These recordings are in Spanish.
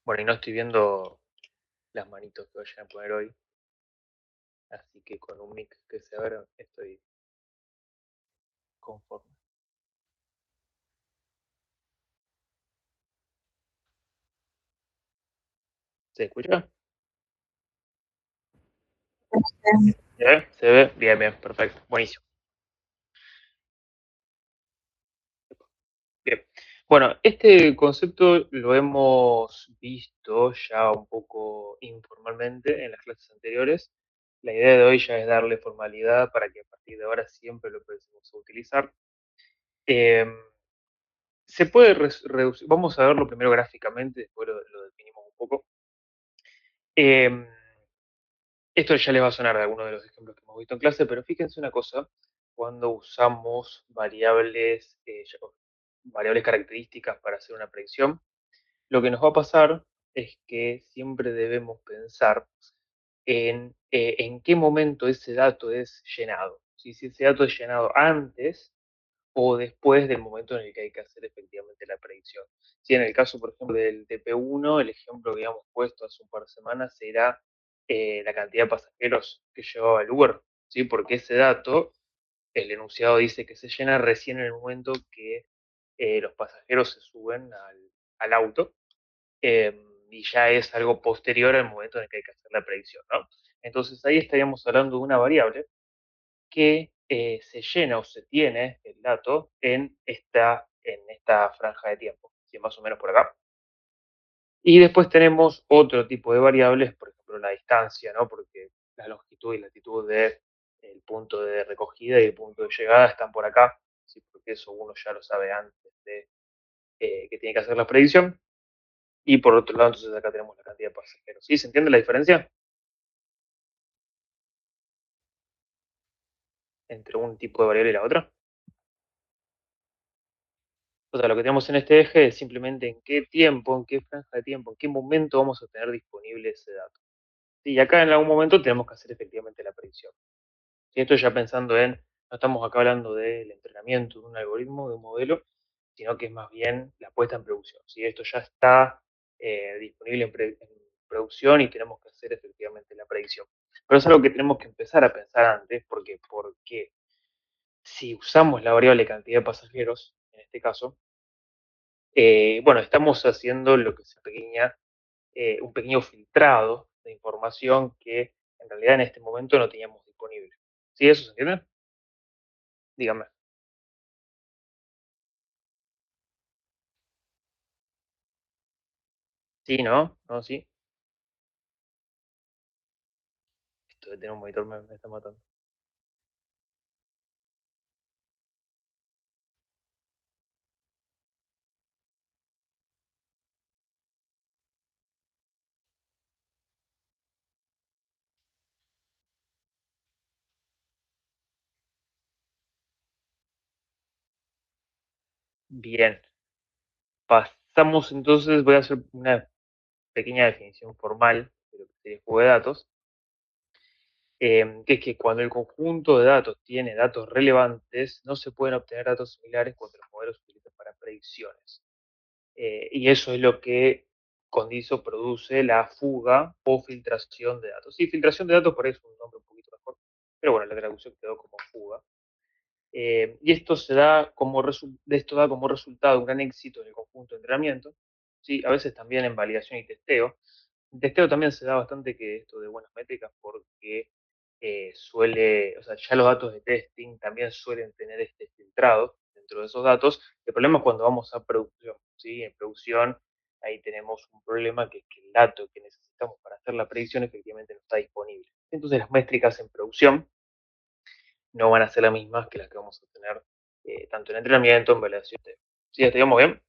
Bueno, y no estoy viendo las manitos que vayan a poner hoy, así que con un mix que se abra estoy conforme. ¿Se escucha? ¿Se ve? ¿Se ve? Bien, bien, perfecto, buenísimo. Bien. Bueno, este concepto lo hemos visto ya un poco informalmente en las clases anteriores. La idea de hoy ya es darle formalidad para que a partir de ahora siempre lo empecemos a utilizar. Eh, se puede reducir, vamos a verlo primero gráficamente, después lo definimos un poco. Eh, Esto ya les va a sonar de algunos de los ejemplos que hemos visto en clase, pero fíjense una cosa, cuando usamos variables características para hacer una predicción, lo que nos va a pasar es que siempre debemos pensar en qué momento ese dato es llenado. Si ese dato es llenado antes o después del momento en el que hay que hacer efectivamente la predicción. Si en el caso, por ejemplo, del TP1, el ejemplo que habíamos puesto hace un par de semanas era la cantidad de pasajeros que llevaba el Uber, ¿sí? Porque ese dato, el enunciado dice que se llena recién en el momento que los pasajeros se suben al auto, y ya es algo posterior al momento en el que hay que hacer la predicción, ¿no? Entonces ahí estaríamos hablando de una variable que se llena o se tiene el dato en esta franja de tiempo, ¿sí? Más o menos por acá. Y después tenemos otro tipo de variables, por ejemplo la distancia, ¿no? Porque la longitud y latitud del punto de recogida y el punto de llegada están por acá, ¿sí? Porque eso uno ya lo sabe antes de que tiene que hacer la predicción. Y por otro lado, entonces acá tenemos la cantidad de pasajeros. ¿Sí? ¿Se entiende la diferencia entre un tipo de variable y la otra? O sea, lo que tenemos en este eje es simplemente en qué tiempo, en qué franja de tiempo, en qué momento vamos a tener disponible ese dato. Y acá en algún momento tenemos que hacer efectivamente la predicción. Y esto ya pensando no estamos acá hablando del entrenamiento de un algoritmo, de un modelo, sino que es más bien la puesta en producción. Si esto ya está disponible en producción y tenemos que hacer efectivamente la predicción. Pero es algo que tenemos que empezar a pensar antes, porque si usamos la variable cantidad de pasajeros, en este caso, bueno, estamos haciendo lo que se un pequeño filtrado de información que en realidad en este momento no teníamos disponible. ¿Sí? ¿Eso se entiende? Dígame. Sí, ¿no? ¿No? Sí. Esto de tener un monitor me está matando. Bien. Pasamos entonces, voy a hacer una pequeña definición formal de lo que sería el juego de datos, que es que cuando el conjunto de datos tiene datos relevantes, no se pueden obtener datos similares cuando los modelos se utilizan para predicciones. Y eso es lo que con eso produce la fuga o filtración de datos. Sí, filtración de datos por eso es un nombre un poquito mejor, pero bueno, la traducción quedó como fuga. Y esto da como resultado un gran éxito en el conjunto de entrenamiento, ¿sí? A veces también en validación y testeo. En testeo también se da bastante que esto de buenas métricas porque o sea, ya los datos de testing también suelen tener este filtrado dentro de esos datos. El problema es cuando vamos a producción, ¿sí? En producción ahí tenemos un problema que es que el dato que necesitamos para hacer la predicción efectivamente no está disponible. Entonces las métricas en producción no van a ser las mismas que las que vamos a tener tanto en entrenamiento, en validación. ¿Sí? ¿Estamos bien?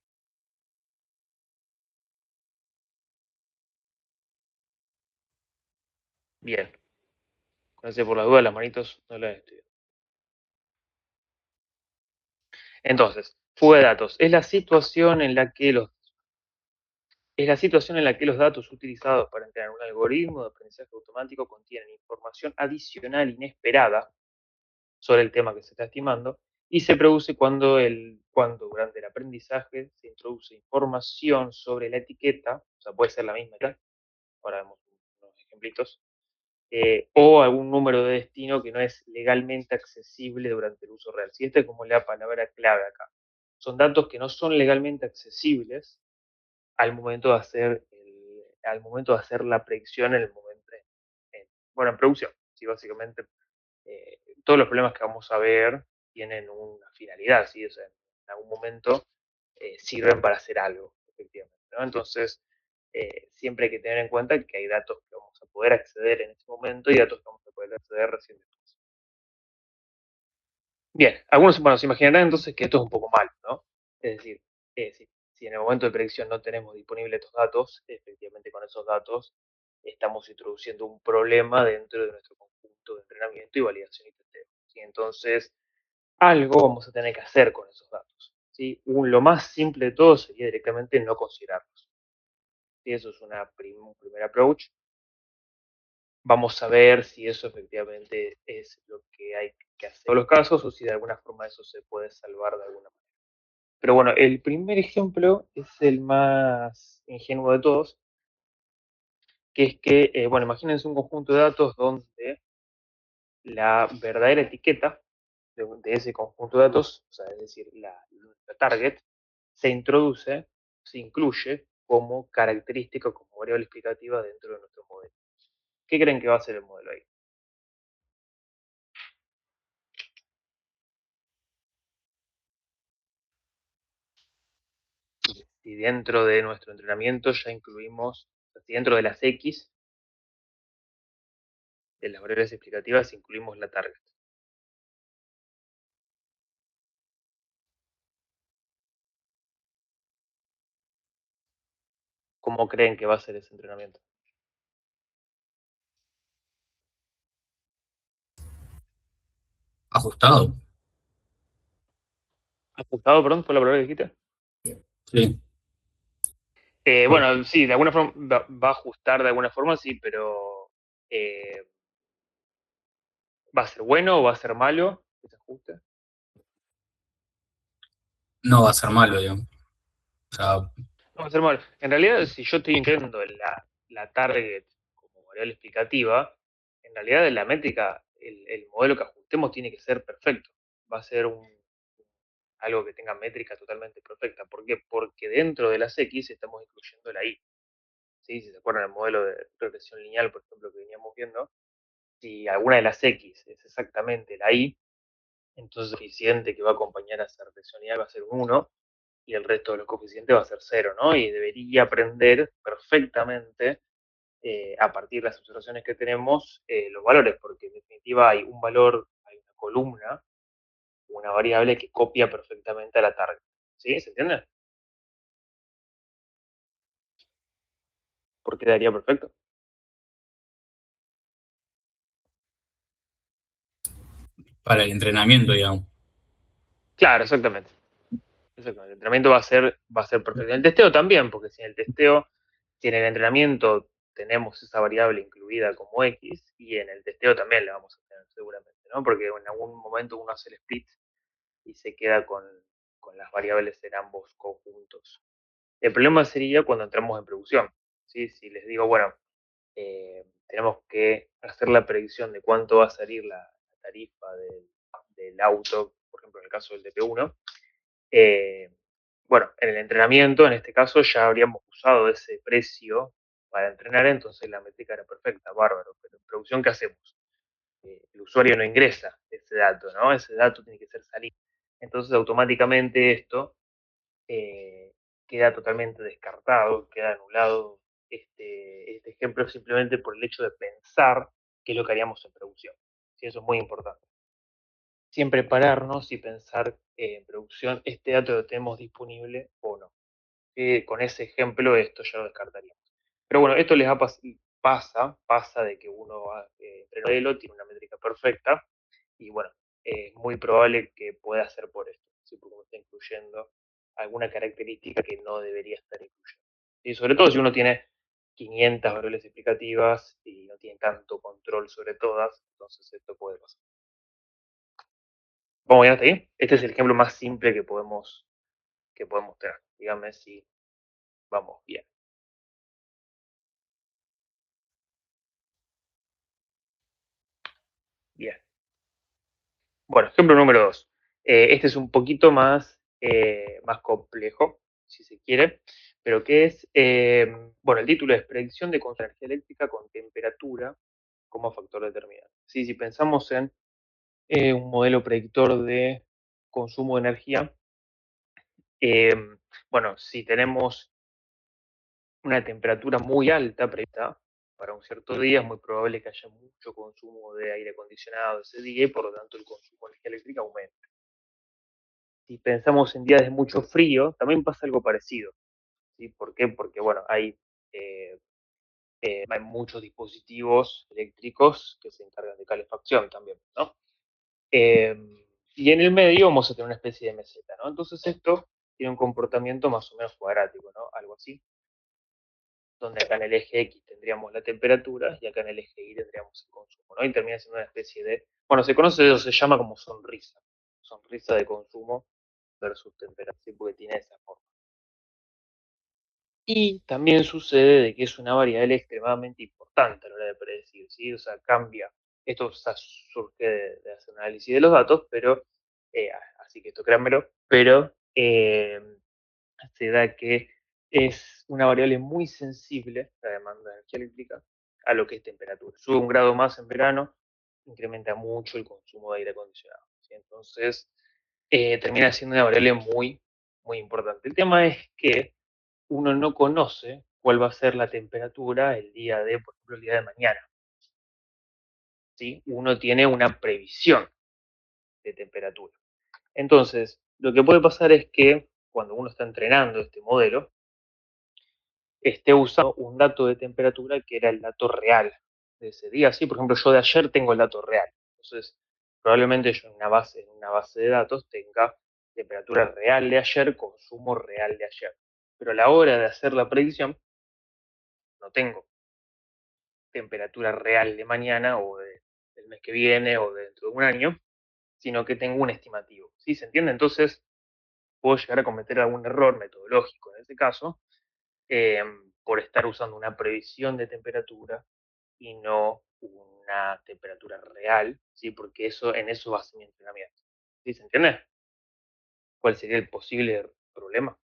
Bien. Gracias por las dudas, las manitos no las estoy. Entonces, fuga de datos. Es la situación en la que los datos utilizados para entrenar un algoritmo de aprendizaje automático contienen información adicional inesperada sobre el tema que se está estimando y se produce cuando durante el aprendizaje se introduce información sobre la etiqueta, o sea, puede ser la misma, ahora vemos unos ejemplitos, o algún número de destino que no es legalmente accesible durante el uso real. Si esta es como la palabra clave acá. Son datos que no son legalmente accesibles al momento de hacer, al momento de hacer la predicción en el momento, bueno, en producción. ¿Sí? Básicamente, todos los problemas que vamos a ver tienen una finalidad, ¿sí? O sea, en algún momento sirven para hacer algo, efectivamente, ¿no? Entonces, siempre hay que tener en cuenta que hay datos que vamos a poder acceder en ese momento y datos que vamos a poder acceder recién después. Bien, algunos bueno, se imaginarán entonces que esto es un poco malo, ¿no? Es decir, si en el momento de predicción no tenemos disponibles estos datos, efectivamente con esos datos estamos introduciendo un problema dentro de nuestro conjunto de entrenamiento y validación y testeo. ¿Sí? Entonces, algo vamos a tener que hacer con esos datos. ¿Sí? Lo más simple de todo sería directamente no considerarlos. ¿Sí? Eso es un primer approach. Vamos a ver si eso efectivamente es lo que hay que hacer en todos los casos o si de alguna forma eso se puede salvar de alguna manera. Pero bueno, el primer ejemplo es el más ingenuo de todos, que es que, bueno, imagínense un conjunto de datos donde la verdadera etiqueta de ese conjunto de datos, o sea, es decir, la target, se introduce, se incluye como característica, como variable explicativa dentro de nuestro modelo. ¿Qué creen que va a ser el modelo ahí? Si dentro de nuestro entrenamiento ya incluimos, si dentro de las X, de las variables explicativas, incluimos la target. ¿Cómo creen que va a ser ese entrenamiento? Ajustado. ¿Ajustado, perdón? ¿Fue la palabra que dijiste? Sí. Bueno, sí, de alguna forma va a ajustar de alguna forma, sí, pero ¿va a ser bueno o va a ser malo ese ajuste? No va a ser malo, digamos. O sea, No va a ser malo. En realidad, si yo estoy incluyendo la target como variable explicativa, en realidad la métrica, el modelo que ajustemos tiene que ser perfecto. Va a ser algo que tenga métrica totalmente perfecta. ¿Por qué? Porque dentro de las X estamos incluyendo la Y. ¿Sí? Si se acuerdan del modelo de regresión lineal, por ejemplo, que veníamos viendo, si alguna de las X es exactamente la Y, entonces el coeficiente que va a acompañar a esa regresión lineal va a ser un 1 y el resto de los coeficientes va a ser 0, ¿no? Y debería aprender perfectamente a partir de las observaciones que tenemos los valores, porque en definitiva hay un valor, hay una columna, una variable que copia perfectamente a la target. ¿Sí? ¿Se entiende? ¿Por qué daría perfecto? para el entrenamiento, digamos. Claro, exactamente. Exactamente. El entrenamiento va a ser perfecto. El testeo también, porque si en el entrenamiento tenemos esa variable incluida como X, y en el testeo también la vamos a tener seguramente, ¿no? Porque en algún momento uno hace el split y se queda con las variables en ambos conjuntos. El problema sería cuando entramos en producción, ¿sí? Si les digo, bueno, tenemos que hacer la predicción de cuánto va a salir la tarifa del auto, por ejemplo, en el caso del TP1, eh, bueno, en el entrenamiento, en este caso, ya habríamos usado ese precio para entrenar, entonces la métrica era perfecta, bárbaro. Pero en producción, ¿qué hacemos? El usuario no ingresa ese dato, ¿no? Ese dato tiene que ser salido. Entonces, automáticamente esto eh, queda totalmente descartado, queda anulado este ejemplo simplemente por el hecho de pensar qué es lo que haríamos en producción. Sí, eso es muy importante. Siempre pararnos y pensar en producción, este dato lo tenemos disponible o no. Con ese ejemplo esto ya lo descartaríamos. Pero bueno, esto les pasa de que uno entre el modelo tiene una métrica perfecta y bueno, es muy probable que pueda ser por esto, ¿sí? Porque uno está incluyendo alguna característica que no debería estar incluyendo. Y sobre todo si uno tiene 500 variables explicativas y no tiene tanto control sobre todas, entonces esto puede pasar. ¿Vamos bien hasta ahí? Este es el ejemplo más simple que podemos tener. Dígame si vamos bien. Bien. Bueno, ejemplo número 2. Este es un poquito más complejo, si se quiere, pero que es, bueno, el título es Predicción de consumo de energía eléctrica con temperatura como factor determinante. Sí, si pensamos en un modelo predictor de consumo de energía, eh, bueno, si tenemos una temperatura muy alta prevista para un cierto día, es muy probable que haya mucho consumo de aire acondicionado ese día y por lo tanto el consumo de energía eléctrica aumenta. Si pensamos en días de mucho frío, también pasa algo parecido. ¿Sí? ¿Por qué? Porque bueno, eh, hay muchos dispositivos eléctricos que se encargan de calefacción también, ¿no? Eh, y en el medio vamos a tener una especie de meseta, ¿no? Entonces esto tiene un comportamiento más o menos cuadrático, ¿no? Algo así, donde acá en el eje X tendríamos la temperatura y acá en el eje Y tendríamos el consumo, ¿no? Y termina siendo una especie de, bueno, se conoce eso, se llama como sonrisa de consumo versus temperatura, ¿sí? Porque tiene esa forma. Y también sucede de que es una variable extremadamente importante a la hora de predecir, ¿sí? O sea, cambia. Esto surge de hacer un análisis de los datos, pero, así que esto créanmelo, pero se da que es una variable muy sensible, la demanda de energía eléctrica, a lo que es temperatura. Sube un grado más en verano, incrementa mucho el consumo de aire acondicionado, ¿sí? Entonces, termina siendo una variable muy importante. El tema es que uno no conoce cuál va a ser la temperatura el día de, por ejemplo, el día de mañana. ¿Sí? Uno tiene una previsión de temperatura. Entonces, lo que puede pasar es que cuando uno está entrenando este modelo, esté usando un dato de temperatura que era el dato real de ese día. ¿Sí? Por ejemplo, yo de ayer tengo el dato real. Entonces, probablemente yo en una base de datos tenga temperatura real de ayer, consumo real de ayer. Pero a la hora de hacer la predicción, no tengo temperatura real de mañana del mes que viene o de dentro de un año, sino que tengo un estimativo. ¿Sí? ¿Se entiende? Entonces puedo llegar a cometer algún error metodológico en ese caso eh, por estar usando una previsión de temperatura y no una temperatura real, ¿sí? Porque en eso basa mi entrenamiento. ¿Sí? ¿Se entiende? ¿Cuál sería el posible problema?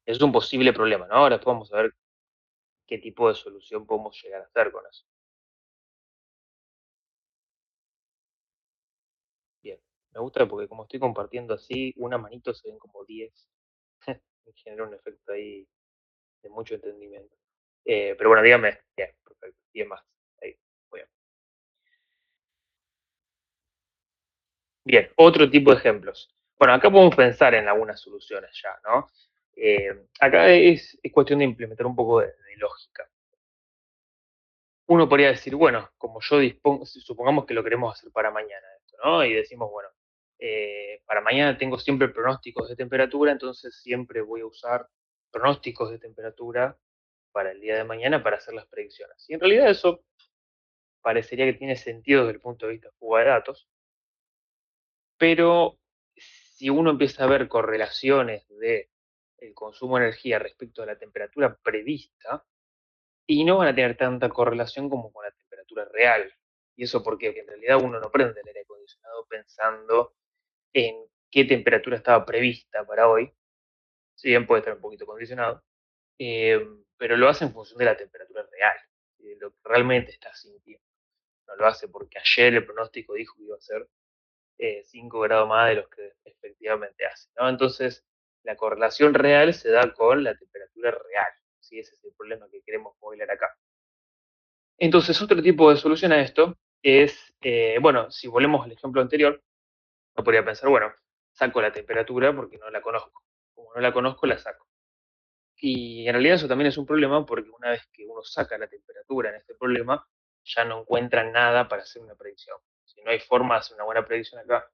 Es un posible problema, ¿no? Ahora vamos a ver qué tipo de solución podemos llegar a hacer con eso. Bien, me gusta porque como estoy compartiendo así, una manito se ven como 10. Me genera un efecto ahí de mucho entendimiento. Pero bueno, dígame, bien, perfecto, 10 más. Ahí, muy bien. Bien, otro tipo de ejemplos. Bueno, acá podemos pensar en algunas soluciones ya, ¿no? Acá es cuestión de implementar un poco de lógica. Uno podría decir, bueno, como yo dispongo, supongamos que lo queremos hacer para mañana, esto, ¿no? Y decimos, bueno, para mañana tengo siempre pronósticos de temperatura, entonces siempre voy a usar pronósticos de temperatura para el día de mañana para hacer las predicciones. Y en realidad eso parecería que tiene sentido desde el punto de vista de fuga de datos, pero si uno empieza a ver correlaciones de el consumo de energía respecto a la temperatura prevista, y no van a tener tanta correlación como con la temperatura real. ¿Y eso por qué? Porque en realidad uno no prende el aire acondicionado pensando en qué temperatura estaba prevista para hoy, si bien puede estar un poquito condicionado, eh, pero lo hace en función de la temperatura real, de lo que realmente está sintiendo. No lo hace porque ayer el pronóstico dijo que iba a ser 5 grados más de los que efectivamente hace, ¿no? Entonces, la correlación real se da con la temperatura real. ¿Sí? Ese es el problema que queremos modelar acá. Entonces, otro tipo de solución a esto es, bueno, si volvemos al ejemplo anterior, no podría pensar, bueno, saco la temperatura porque no la conozco. Como no la conozco, la saco. Y en realidad eso también es un problema porque una vez que uno saca la temperatura en este problema, ya no encuentra nada para hacer una predicción. Si no hay forma de hacer una buena predicción acá,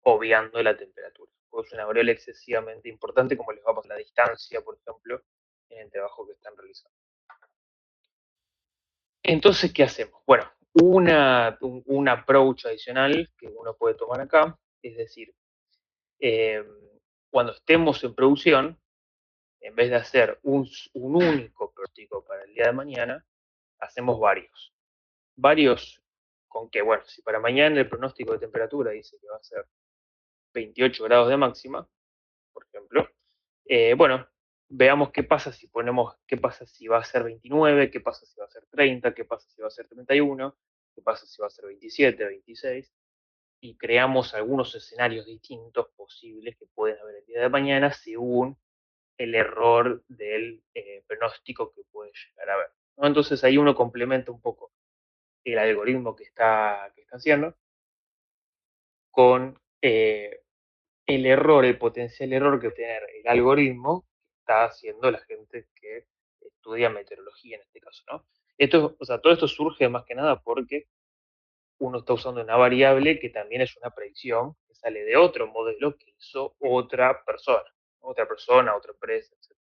obviando la temperatura. Porque es una variable excesivamente importante, como les va a pasar la distancia, por ejemplo, en el trabajo que están realizando. Entonces, ¿qué hacemos? Bueno, un approach adicional que uno puede tomar acá, es decir, eh, cuando estemos en producción, en vez de hacer un único pronóstico para el día de mañana, hacemos varios. Varios con que, bueno, si para mañana el pronóstico de temperatura dice que va a ser 28 grados de máxima, por ejemplo, bueno, veamos qué pasa si ponemos, qué pasa si va a ser 29, qué pasa si va a ser 30, qué pasa si va a ser 31, qué pasa si va a ser 27, 26, y creamos algunos escenarios distintos posibles que pueden haber el día de mañana según el error del pronóstico que puede llegar a haber, ¿no? Entonces ahí uno complementa un poco el algoritmo que está haciendo con el error, el potencial error que tiene el algoritmo que está haciendo la gente que estudia meteorología en este caso, ¿no? Esto, o sea, todo esto surge más que nada porque uno está usando una variable que también es una predicción que sale de otro modelo que hizo otra persona, otra empresa, etc.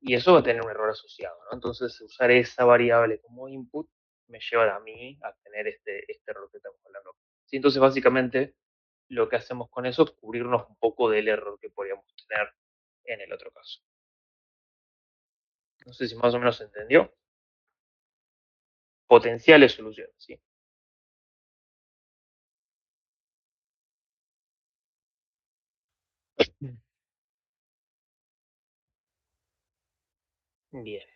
Y eso va a tener un error asociado, ¿no? Entonces, usar esa variable como input me lleva a mí a tener este error que estamos hablando. ¿Sí? Entonces, básicamente, lo que hacemos con eso es cubrirnos un poco del error que podríamos tener en el otro caso. No sé si más o menos se entendió. Potenciales soluciones, ¿sí? Bien.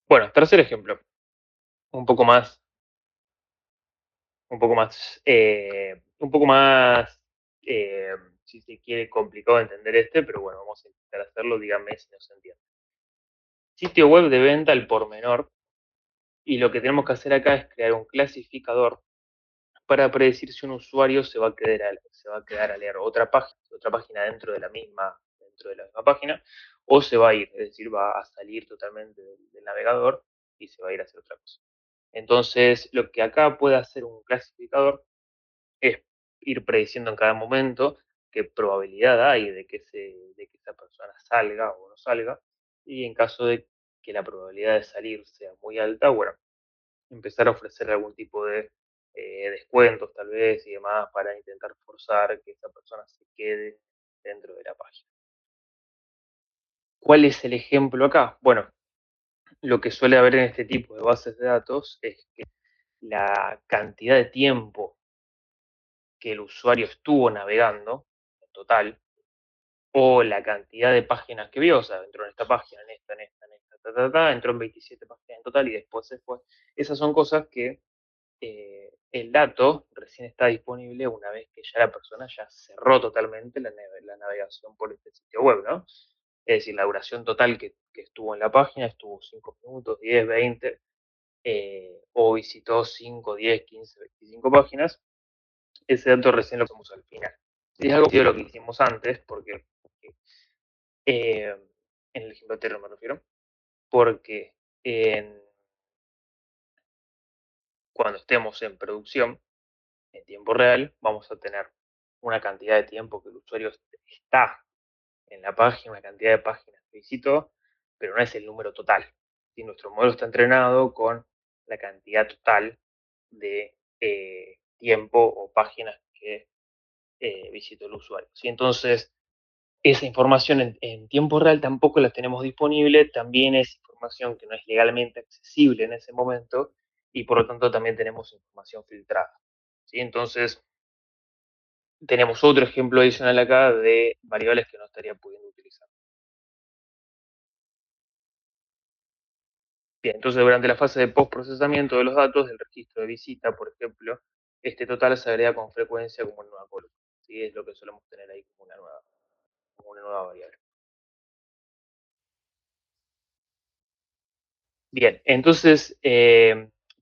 Bueno, tercer ejemplo. Un poco más, un poco más, si se quiere, complicado de entender pero bueno, vamos a intentar hacerlo, díganme si no se entiende. Sitio web de venta al por menor, y lo que tenemos que hacer acá es crear un clasificador para predecir si un usuario se va a quedar a leer otra página dentro de la misma página, o se va a ir, es decir, va a salir totalmente del navegador y se va a ir a hacer otra cosa. Entonces, lo que acá puede hacer un clasificador es ir prediciendo en cada momento qué probabilidad hay de que esa persona salga o no salga, y en caso de que la probabilidad de salir sea muy alta, bueno, empezar a ofrecer algún tipo de descuentos tal vez y demás para intentar forzar que esa persona se quede dentro de la página. ¿Cuál es el ejemplo acá? Bueno, lo que suele haber en este tipo de bases de datos es que la cantidad de tiempo que el usuario estuvo navegando en total, o la cantidad de páginas que vio, o sea, entró en esta página, en esta, entró en 27 páginas en total y después se fue. Esas son cosas que el dato recién está disponible una vez que ya la persona ya cerró totalmente la navegación por este sitio web, ¿no? Es decir, la duración total que estuvo en la página estuvo 5 minutos, 10, 20, o visitó 5, 10, 15, 25 páginas. Ese dato recién lo vemos al final. Y es algo parecido a lo que hicimos antes, porque eh, en el ejemplo anterior me refiero, porque cuando estemos en producción, en tiempo real, vamos a tener una cantidad de tiempo que el usuario está en la página, una cantidad de páginas que visitó, pero no es el número total. ¿Sí? Nuestro modelo está entrenado con la cantidad total de tiempo o páginas que visitó el usuario. ¿Sí? Entonces, esa información en tiempo real tampoco la tenemos disponible, también es información que no es legalmente accesible en ese momento y por lo tanto también tenemos información filtrada. ¿Sí? Entonces, tenemos otro ejemplo adicional acá de variables que no estaría pudiendo utilizar. Bien, entonces durante la fase de postprocesamiento de los datos del registro de visita, por ejemplo, este total se agrega con frecuencia como una nueva columna. ¿Sí? Es lo que solemos tener ahí como una nueva variable. Bien, entonces,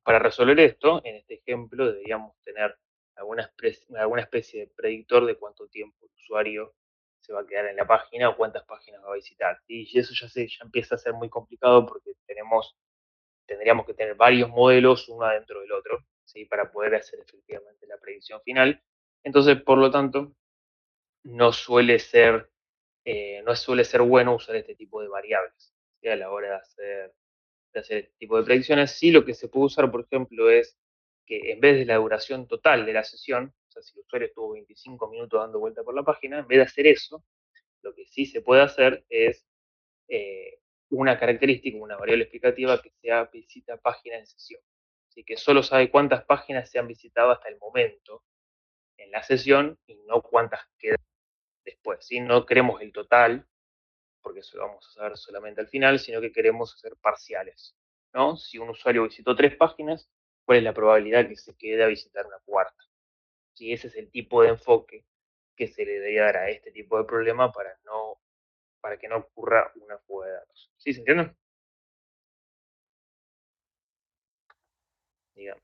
para resolver esto, en este ejemplo deberíamos tener alguna especie de predictor de cuánto tiempo el usuario se va a quedar en la página o cuántas páginas va a visitar. Y eso ya empieza a ser muy complicado porque tendríamos que tener varios modelos uno adentro del otro, ¿sí? Para poder hacer efectivamente la predicción final. Entonces, por lo tanto, no suele ser no suele ser bueno usar este tipo de variables, ¿sí? A la hora de hacer este tipo de predicciones. Sí, lo que se puede usar, por ejemplo, es que en vez de la duración total de la sesión, o sea, si el usuario estuvo 25 minutos dando vuelta por la página, en vez de hacer eso, lo que sí se puede hacer es eh, una característica, una variable explicativa que sea visita página en sesión. Así que solo sabe cuántas páginas se han visitado hasta el momento en la sesión y no cuántas quedan después. ¿Sí? No queremos el total, porque eso lo vamos a saber solamente al final, sino que queremos hacer parciales. ¿No? Si un usuario visitó 3 páginas, ¿cuál es la probabilidad que se quede a visitar una cuarta? ¿Sí? Ese es el tipo de enfoque que se le debería dar a este tipo de problema para que no ocurra una fuga de datos. ¿Sí se entiende? Dígame.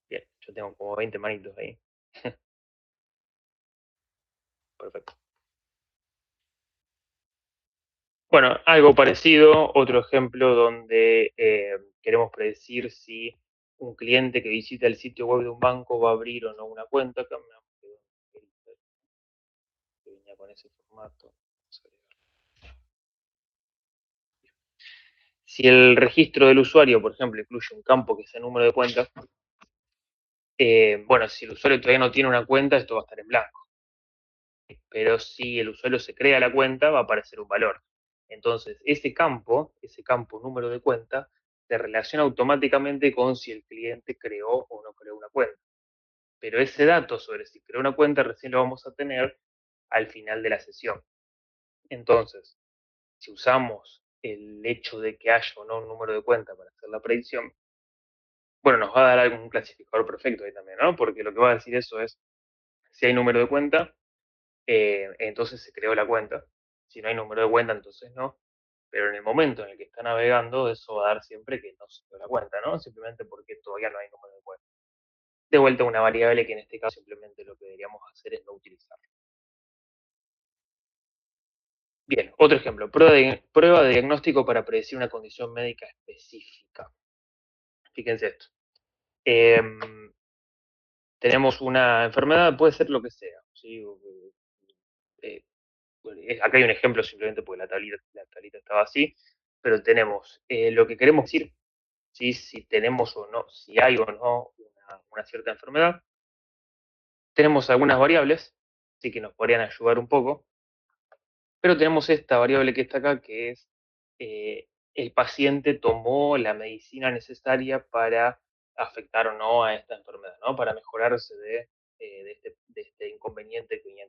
Bien, yo tengo como 20 manitos ahí. Perfecto. Bueno, algo parecido, otro ejemplo donde queremos predecir si un cliente que visita el sitio web de un banco va a abrir o no una cuenta. Acá que venía con ese formato. Si el registro del usuario, por ejemplo, incluye un campo que sea número de cuenta, bueno, si el usuario todavía no tiene una cuenta, esto va a estar en blanco. Pero si el usuario se crea la cuenta, va a aparecer un valor. Entonces, ese campo número de cuenta, se relaciona automáticamente con si el cliente creó o no creó una cuenta. Pero ese dato sobre si creó una cuenta recién lo vamos a tener al final de la sesión. Entonces, si usamos el hecho de que haya o no un número de cuenta para hacer la predicción, bueno, nos va a dar algún clasificador perfecto ahí también, ¿no? Porque lo que va a decir eso es, si hay número de cuenta, entonces se creó la cuenta. Si no hay número de cuenta, entonces no. Pero en el momento en el que está navegando, eso va a dar siempre que no se creó la cuenta, ¿no? Simplemente porque todavía no hay número de cuenta. De vuelta una variable que en este caso simplemente lo que deberíamos hacer es no utilizar. Bien, otro ejemplo, prueba de diagnóstico para predecir una condición médica específica. Fíjense esto. Eh, tenemos una enfermedad, puede ser lo que sea. ¿Sí? Eh, acá hay un ejemplo simplemente porque la tablita estaba así, pero tenemos lo que queremos decir, ¿sí? Si tenemos o no, si hay o no una cierta enfermedad. Tenemos algunas variables, sí que nos podrían ayudar un poco, pero tenemos esta variable que está acá, que es el paciente tomó la medicina necesaria para afectar o no a esta enfermedad, ¿no? Para mejorarse de este inconveniente que venía.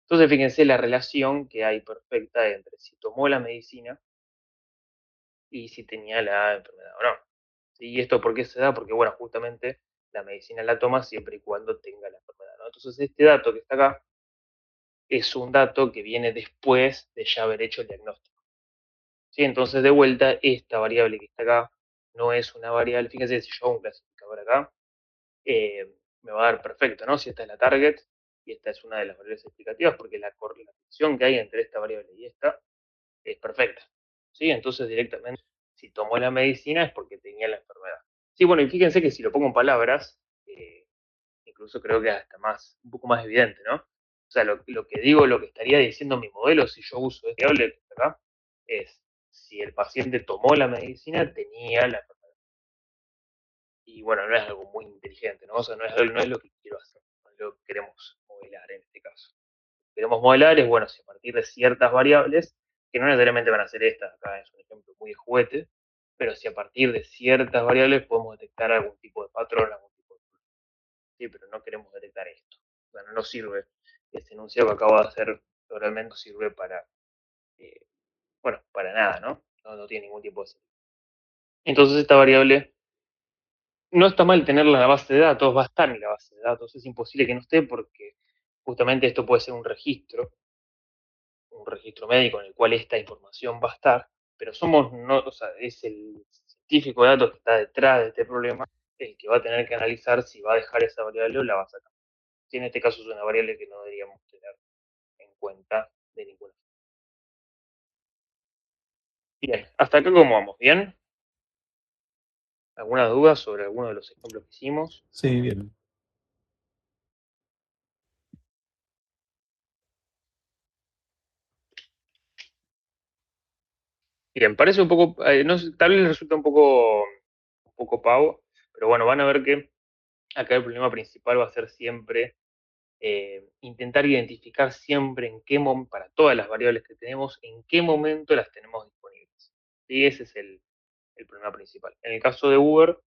Entonces, fíjense la relación que hay perfecta entre si tomó la medicina y si tenía la enfermedad o no. ¿Y esto por qué se da? Porque, bueno, justamente la medicina la toma siempre y cuando tenga la enfermedad, ¿no? Entonces, este dato que está acá es un dato que viene después de ya haber hecho el diagnóstico. ¿Sí? Entonces, de vuelta, esta variable que está acá no es una variable. Fíjense, si yo hago un clasificador acá, me va a dar perfecto, ¿no? Si esta es la target y esta es una de las variables explicativas, porque la correlación que hay entre esta variable y esta es perfecta. ¿Sí? Entonces, directamente, si tomó la medicina es porque tenía la enfermedad. Sí, bueno, y fíjense que si lo pongo en palabras, incluso creo que hasta más, un poco más evidente, ¿no? O sea, lo que digo, lo que estaría diciendo mi modelo, si yo uso este variable acá, es si el paciente tomó la medicina, tenía la enfermedad. Y bueno, no es algo muy inteligente, ¿no? O sea, no es lo que quiero hacer, no es lo que queremos modelar en este caso. Lo que queremos modelar es, bueno, si a partir de ciertas variables, que no necesariamente van a ser estas, acá es un ejemplo muy de juguete, pero si a partir de ciertas variables podemos detectar algún tipo de patrón, algún tipo de... Sí, pero no queremos detectar esto. Bueno, no sirve. Este enunciado que acabo de hacer realmente no sirve para, eh, bueno, para nada, ¿no? No tiene ningún tipo de sentido. Entonces esta variable no está mal tenerla en la base de datos, va a estar en la base de datos, es imposible que no esté porque justamente esto puede ser un registro médico en el cual esta información va a estar, pero somos, no, o sea, es el científico de datos que está detrás de este problema el que va a tener que analizar si va a dejar esa variable o la va a sacar. Si en este caso es una variable que no deberíamos tener en cuenta de ninguna forma. Bien, hasta acá cómo vamos, ¿bien? ¿Alguna duda sobre alguno de los ejemplos que hicimos? Sí, bien. Bien, parece un poco, no sé, tal vez les resulta un poco pavo, pero bueno, van a ver que acá el problema principal va a ser siempre intentar identificar siempre en qué momento, para todas las variables que tenemos, en qué momento las tenemos disponibles. ¿Sí? Ese es el problema principal. En el caso de Uber,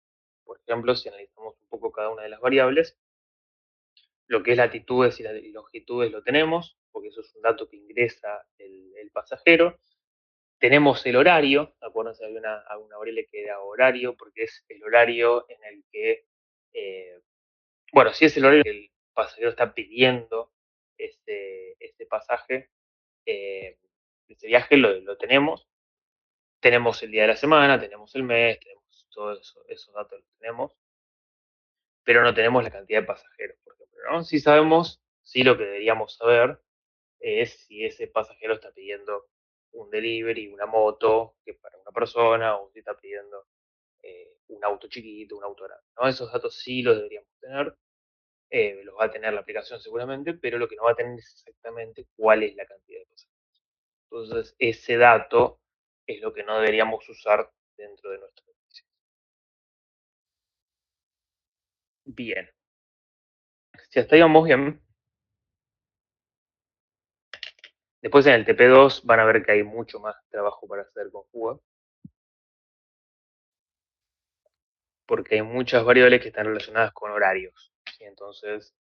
por ejemplo, si analizamos un poco cada una de las variables, lo que es latitudes y longitudes lo tenemos, porque eso es un dato que ingresa el pasajero. Tenemos el horario, acuérdense, hay una variable que da horario, porque es el horario en el que, bueno, si es el horario que el pasajero está pidiendo este pasaje, este viaje lo tenemos. Tenemos el día de la semana, tenemos el mes, tenemos todos esos datos los tenemos, pero no tenemos la cantidad de pasajeros, por ejemplo, ¿no? Sí sabemos, sí lo que deberíamos saber es si ese pasajero está pidiendo un delivery, una moto, que para una persona, o si está pidiendo un auto chiquito, un auto grande, ¿no? Esos datos sí los deberíamos tener, los va a tener la aplicación seguramente, pero lo que no va a tener es exactamente cuál es la cantidad de pasajeros. Entonces, ese dato es lo que no deberíamos usar dentro de nuestro servicio. Bien, si hasta ahí vamos bien, después en el TP2 van a ver que hay mucho más trabajo para hacer con Fuga, porque hay muchas variables que están relacionadas con horarios. ¿Sí? Entonces,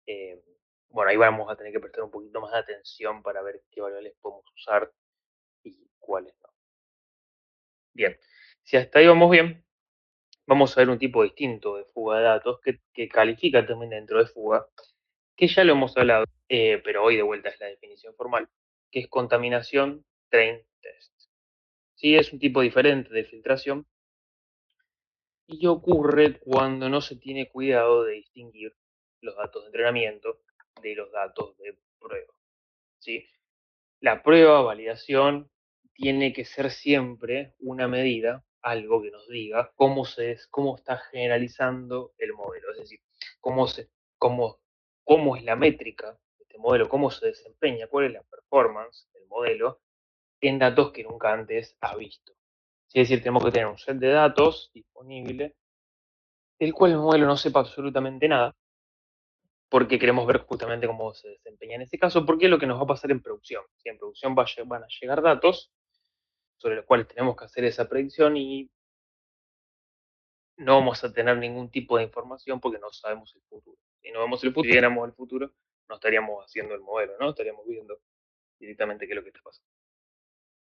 eh, bueno, ahí vamos a tener que prestar un poquito más de atención para ver qué variables podemos usar y cuáles no. Bien, si hasta ahí vamos bien, vamos a ver un tipo distinto de fuga de datos que califica también dentro de fuga, que ya lo hemos hablado, pero hoy de vuelta es la definición formal, que es contaminación train test. Sí, es un tipo diferente de filtración y ocurre cuando no se tiene cuidado de distinguir los datos de entrenamiento de los datos de prueba. ¿Sí? La prueba, validación, tiene que ser siempre una medida, algo que nos diga cómo está generalizando el modelo, es decir, cómo, se, cómo, cómo es la métrica de este modelo, cómo se desempeña, cuál es la performance del modelo en datos que nunca antes ha visto. Es decir, tenemos que tener un set de datos disponible del cual el modelo no sepa absolutamente nada, porque queremos ver justamente cómo se desempeña en ese caso, porque es lo que nos va a pasar en producción. Si en producción van a llegar datos sobre los cuales tenemos que hacer esa predicción y no vamos a tener ningún tipo de información porque no sabemos el futuro. Si no vemos el futuro, si viéramos el futuro, no estaríamos haciendo el modelo, ¿no? Estaríamos viendo directamente qué es lo que está pasando.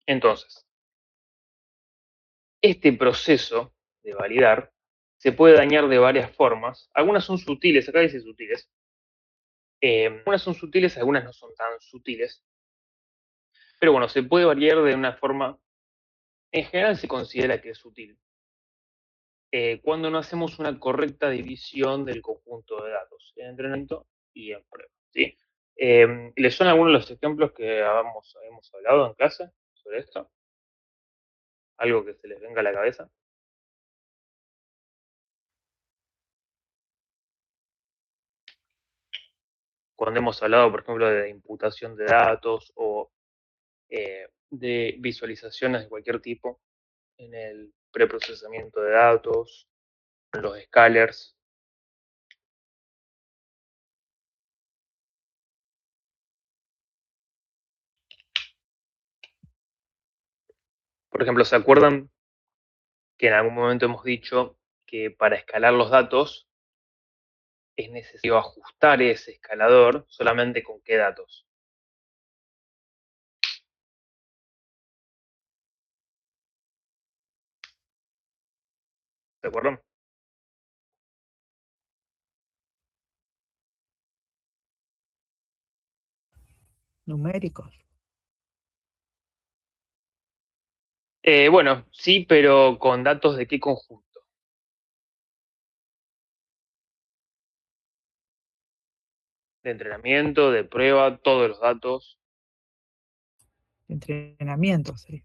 Entonces, este proceso de validar se puede dañar de varias formas. Algunas son sutiles, acá dice sutiles. Algunas son sutiles, algunas no son tan sutiles. Pero bueno, se puede variar de una forma, en general se considera que es sutil, cuando no hacemos una correcta división del conjunto de datos en entrenamiento y en prueba. ¿Sí? ¿Les son algunos de los ejemplos que hemos hablado en clase sobre esto? ¿Algo que se les venga a la cabeza? Cuando hemos hablado, por ejemplo, de imputación de datos o de visualizaciones de cualquier tipo en el preprocesamiento de datos, los scalers. Por ejemplo, ¿se acuerdan que en algún momento hemos dicho que para escalar los datos es necesario ajustar ese escalador solamente con qué datos? ¿De acuerdo? Numéricos. Bueno, sí, pero con datos de qué conjunto. De entrenamiento, de prueba, todos los datos. Entrenamiento, sí.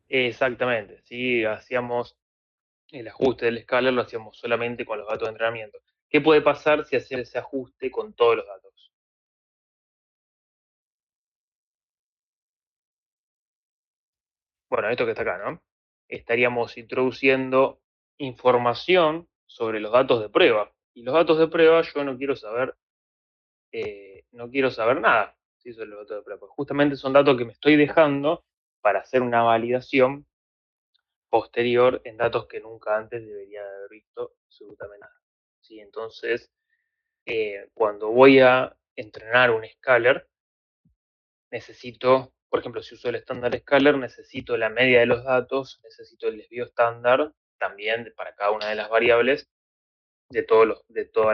Exactamente, sí, hacíamos el ajuste del escaler lo hacíamos solamente con los datos de entrenamiento. ¿Qué puede pasar si hacer ese ajuste con todos los datos? Bueno, esto que está acá, ¿no? Estaríamos introduciendo información sobre los datos de prueba. Y los datos de prueba yo no quiero saber nada, ¿sí? Sobre los datos de prueba. Porque justamente son datos que me estoy dejando para hacer una validación posterior en datos que nunca antes debería de haber visto absolutamente nada. ¿Sí? Entonces, cuando voy a entrenar un scaler, necesito, por ejemplo, si uso el estándar scaler, necesito la media de los datos, necesito el desvío estándar también para cada una de las variables de todas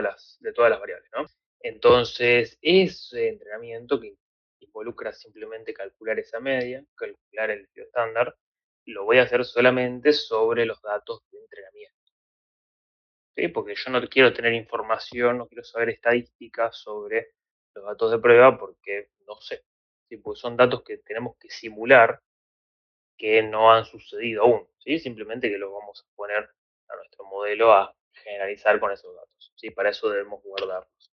las variables, ¿no? Entonces, ese entrenamiento que involucra simplemente calcular esa media, calcular el desvío estándar, lo voy a hacer solamente sobre los datos de entrenamiento. ¿Sí? Porque yo no quiero tener información, no quiero saber estadísticas sobre los datos de prueba porque no sé. ¿Sí? Porque son datos que tenemos que simular que no han sucedido aún. ¿Sí? Simplemente que los vamos a poner a nuestro modelo a generalizar con esos datos. ¿Sí? Para eso debemos guardarlos.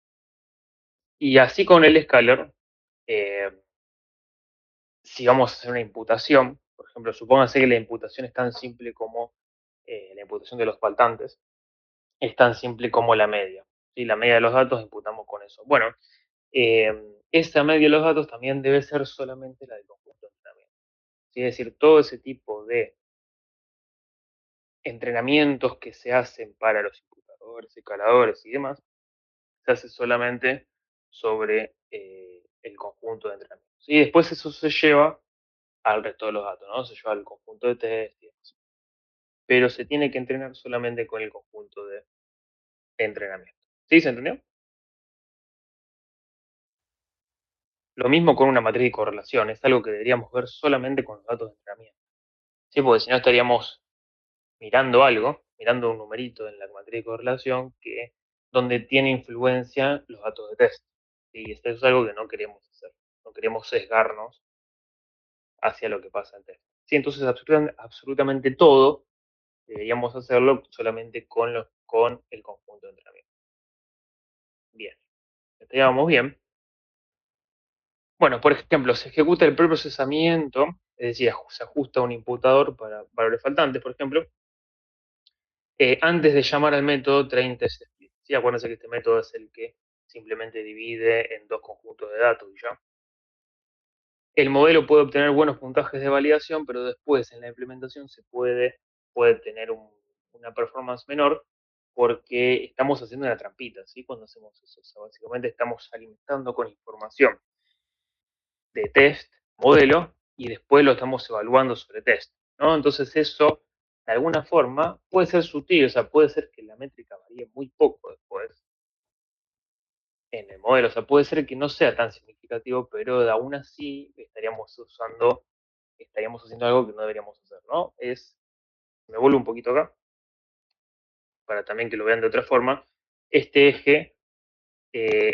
Y así con el scaler, eh, si vamos a hacer una imputación, por ejemplo, supónganse que la imputación es tan simple como la imputación de los faltantes, es tan simple como la media. ¿Sí? La media de los datos imputamos con eso. Bueno, esa media de los datos también debe ser solamente la del conjunto de entrenamiento. ¿Sí? Es decir, todo ese tipo de entrenamientos que se hacen para los imputadores, escaladores y demás, se hace solamente sobre el conjunto de entrenamientos. Y después eso se lleva al resto de los datos, ¿no? Se lleva al conjunto de test y demás. Pero se tiene que entrenar solamente con el conjunto de entrenamiento. ¿Sí? ¿Se entendió? Lo mismo con una matriz de correlación, es algo que deberíamos ver solamente con los datos de entrenamiento. ¿Sí? Porque si no estaríamos mirando algo, mirando un numerito en la matriz de correlación donde tiene influencia los datos de test. Y esto es algo que no queremos hacer. No queremos sesgarnos hacia lo que pasa en test. ¿Sí? Entonces, absolutamente todo deberíamos hacerlo solamente con el conjunto de entrenamiento. Bien, estaríamos bien. Bueno, por ejemplo, se ejecuta el preprocesamiento, es decir, se ajusta un imputador para valores faltantes, por ejemplo, antes de llamar al método train test split. ¿Sí? Acuérdense que este método es el que simplemente divide en dos conjuntos de datos y ya. El modelo puede obtener buenos puntajes de validación, pero después en la implementación puede tener una performance menor porque estamos haciendo una trampita, ¿sí? Cuando hacemos eso. O sea, básicamente estamos alimentando con información de test, modelo, y después lo estamos evaluando sobre test, ¿no? Entonces eso, de alguna forma, puede ser sutil, o sea, puede ser que la métrica varíe muy poco después en el modelo, o sea, puede ser que no sea tan significativo, pero aún así estaríamos haciendo algo que no deberíamos hacer, ¿no? Me vuelvo un poquito acá, para también que lo vean de otra forma, este eje,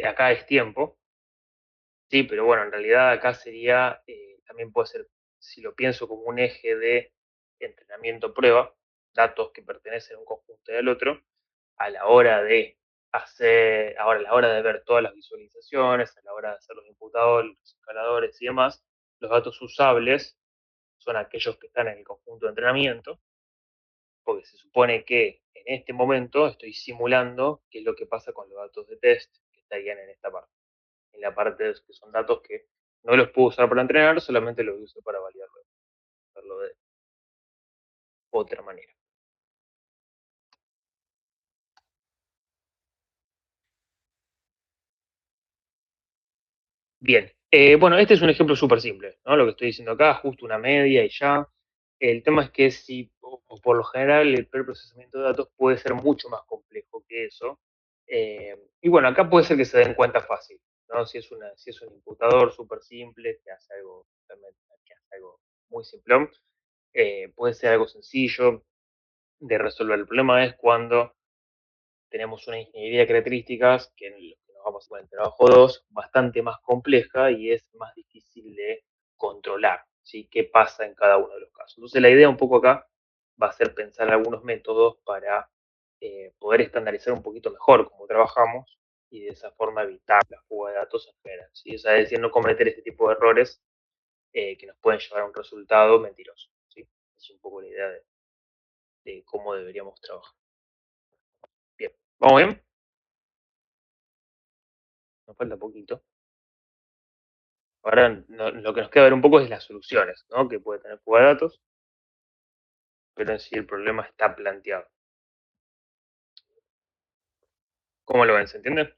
acá es tiempo, sí, pero bueno, en realidad acá sería, también puede ser, si lo pienso como un eje de entrenamiento-prueba, datos que pertenecen a un conjunto y al otro, a la hora de a la hora de ver todas las visualizaciones, a la hora de hacer los imputadores, los escaladores y demás, los datos usables son aquellos que están en el conjunto de entrenamiento, porque se supone que en este momento estoy simulando qué es lo que pasa con los datos de test que estarían en esta parte. En la parte de que son datos que no los puedo usar para entrenar, solamente los uso para validarlo, hacerlo de otra manera. Bien, bueno, este es un ejemplo súper simple, ¿no? Lo que estoy diciendo acá, justo una media y ya. El tema es que por lo general, el preprocesamiento de datos puede ser mucho más complejo que eso. Y bueno, acá puede ser que se den cuenta fácil, ¿no? Si es un imputador súper simple, que hace algo muy simplón, puede ser algo sencillo de resolver. El problema es cuando tenemos una ingeniería de características que nos vamos a poner en trabajo 2 bastante más compleja y es más difícil de controlar, ¿sí? Qué pasa en cada uno de los casos. Entonces la idea un poco acá va a ser pensar algunos métodos para poder estandarizar un poquito mejor cómo trabajamos y de esa forma evitar la fuga de datos en general. ¿Sí? O sea, es decir, no cometer este tipo de errores que nos pueden llevar a un resultado mentiroso. ¿Sí? Es un poco la idea de cómo deberíamos trabajar. Bien, ¿vamos bien? Nos falta poquito. Ahora lo que nos queda ver un poco es las soluciones, ¿no? Que puede tener fuga de datos, pero en sí el problema está planteado. ¿Cómo lo ven? ¿Se entiende?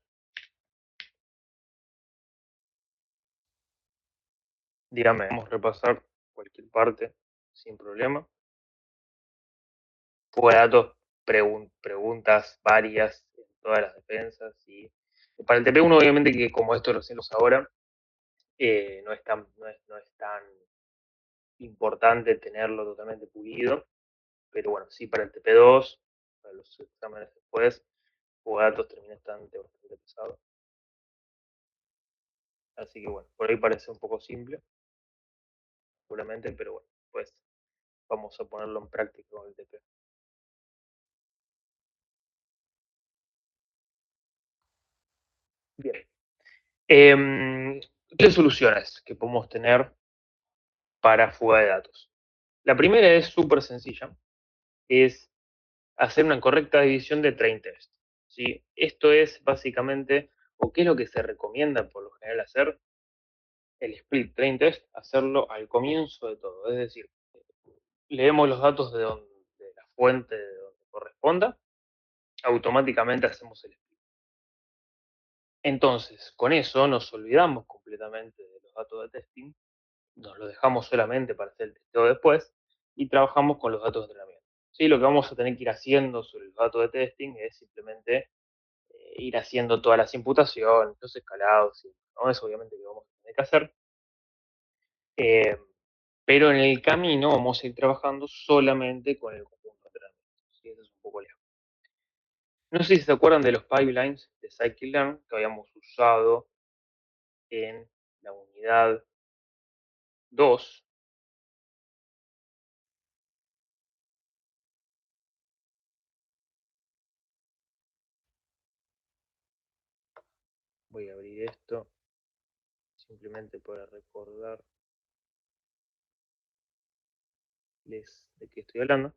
Dígame, vamos a repasar cualquier parte sin problema. Fuga de datos, preguntas varias en todas las defensas. Y para el TP1, obviamente, que como esto recién lo usa ahora, no es tan importante tenerlo totalmente pulido, pero bueno, sí para el TP2, para los exámenes después, fuga de datos termina bastante pesado. Así que bueno, por ahí parece un poco simple, seguramente, pero bueno, pues vamos a ponerlo en práctica con el TP. Bien. Tres soluciones que podemos tener para fuga de datos. La primera es súper sencilla, es hacer una correcta división de train test. ¿Sí? Esto es básicamente, o qué es lo que se recomienda por lo general hacer, el split train test, hacerlo al comienzo de todo. Es decir, leemos los datos de la fuente de donde corresponda, automáticamente hacemos el split. Entonces, con eso nos olvidamos completamente de los datos de testing, nos lo dejamos solamente para hacer el testeo después y trabajamos con los datos de entrenamiento. ¿Sí? Lo que vamos a tener que ir haciendo sobre los datos de testing es simplemente ir haciendo todas las imputaciones, los escalados, ¿no? Eso obviamente que vamos a tener que hacer. Pero en el camino vamos a ir trabajando solamente con el conjunto de entrenamiento. ¿Sí? Eso es un poco lejos. No sé si se acuerdan de los pipelines de scikit-learn que habíamos usado en la unidad 2. Voy a abrir esto simplemente para recordarles de qué estoy hablando.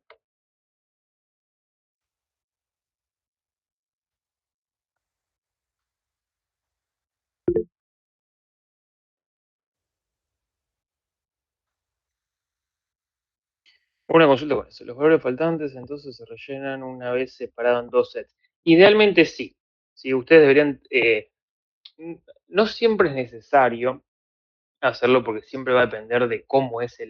Una consulta con eso. Los valores faltantes entonces se rellenan una vez separado en dos sets. Idealmente sí. Si ustedes deberían. No siempre es necesario hacerlo porque siempre va a depender de cómo es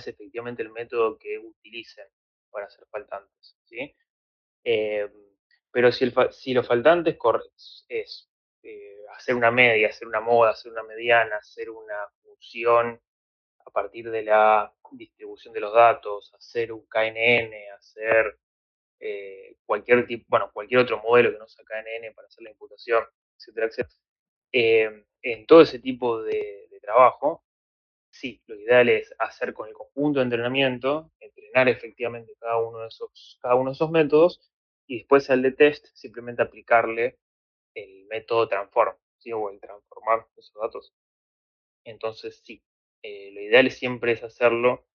efectivamente el método que utilicen para hacer faltantes. ¿Sí? Eh, pero si los faltantes es hacer una media, hacer una moda, hacer una mediana, hacer una función a partir de la distribución de los datos, hacer un KNN, hacer cualquier otro modelo que no sea KNN para hacer la imputación, etcétera, etcétera. En todo ese tipo de trabajo, sí, lo ideal es hacer con el conjunto de entrenamiento, entrenar efectivamente cada uno de esos métodos y después al de test simplemente aplicarle el método transform, ¿sí? O el transformar esos datos. Entonces, sí, lo ideal siempre es hacerlo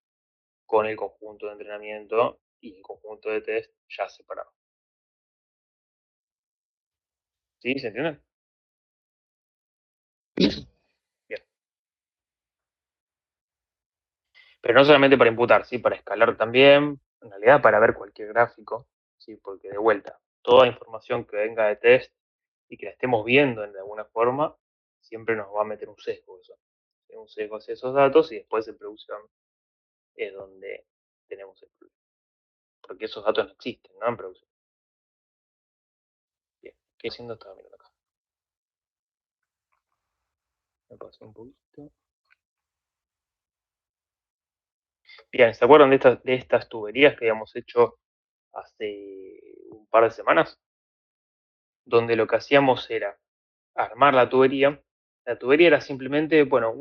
con el conjunto de entrenamiento y el conjunto de test ya separado. ¿Sí? ¿Se entiende? Bien. Pero no solamente para imputar, ¿sí? Para escalar también, en realidad para ver cualquier gráfico, ¿sí? Porque de vuelta, toda información que venga de test y que la estemos viendo de alguna forma, siempre nos va a meter un sesgo eso. Un sesgo hacia esos datos y después en producción es donde tenemos el problema. Porque esos datos no existen, ¿no? En producción. Bien, ¿qué haciendo? Estaba mirando acá. Me pasé un poquito. Bien, ¿se acuerdan de estas tuberías que habíamos hecho hace un par de semanas? Donde lo que hacíamos era armar la tubería. La tubería era simplemente, bueno,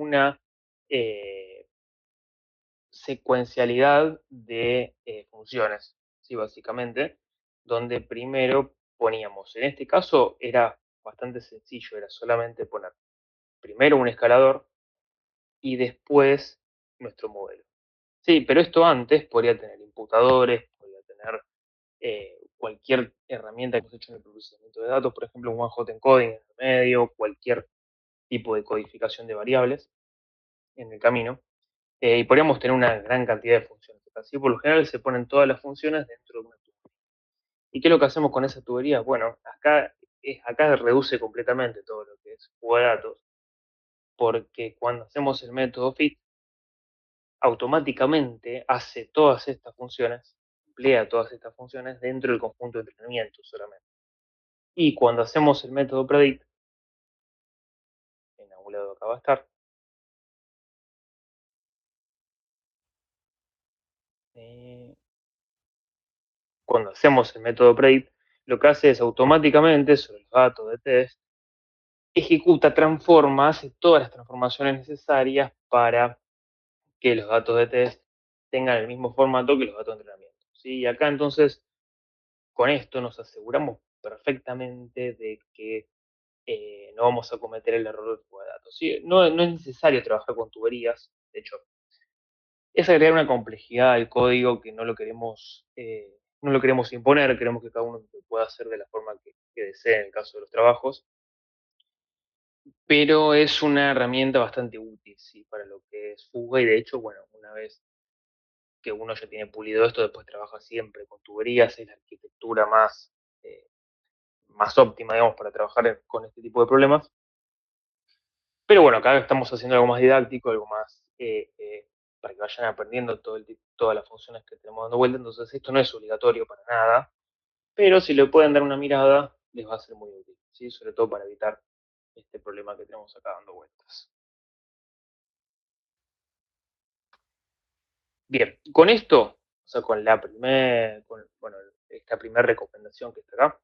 secuencialidad de funciones, ¿sí? Básicamente, donde primero poníamos, en este caso era bastante sencillo, era solamente poner primero un escalador y después nuestro modelo. Sí, pero esto antes podría tener imputadores, podría tener cualquier herramienta que hemos hecho en el procesamiento de datos, por ejemplo, un one-hot encoding en el medio, cualquier tipo de codificación de variables en el camino, y podríamos tener una gran cantidad de funciones. Así, por lo general, se ponen todas las funciones dentro de una tubería. ¿Y qué es lo que hacemos con esa tubería? Bueno, acá reduce completamente todo lo que es fuga de datos, porque cuando hacemos el método fit, automáticamente hace todas estas funciones, emplea todas estas funciones dentro del conjunto de entrenamiento solamente. Y cuando hacemos el método predict, en algún lado acá va a estar, cuando hacemos el método predict, lo que hace es automáticamente sobre los datos de test, ejecuta, transforma, hace todas las transformaciones necesarias para que los datos de test tengan el mismo formato que los datos de entrenamiento. ¿Sí? Y acá entonces, con esto nos aseguramos perfectamente de que no vamos a cometer el error de fuga de datos. ¿Sí? No es necesario trabajar con tuberías, de hecho, es agregar una complejidad al código que no lo queremos imponer, queremos que cada uno lo pueda hacer de la forma que desee en el caso de los trabajos, pero es una herramienta bastante útil, ¿sí? Para lo que es fuga, y de hecho, bueno, una vez que uno ya tiene pulido esto, después trabaja siempre con tuberías, es la arquitectura más óptima, digamos, para trabajar con este tipo de problemas. Pero bueno, acá estamos haciendo algo más didáctico, algo más para que vayan aprendiendo todas las funciones que tenemos dando vuelta. Entonces, esto no es obligatorio para nada, pero si le pueden dar una mirada, les va a ser muy útil, ¿sí? Sobre todo para evitar este problema que tenemos acá dando vueltas. Bien, con esto, o sea, con esta primera recomendación que está acá,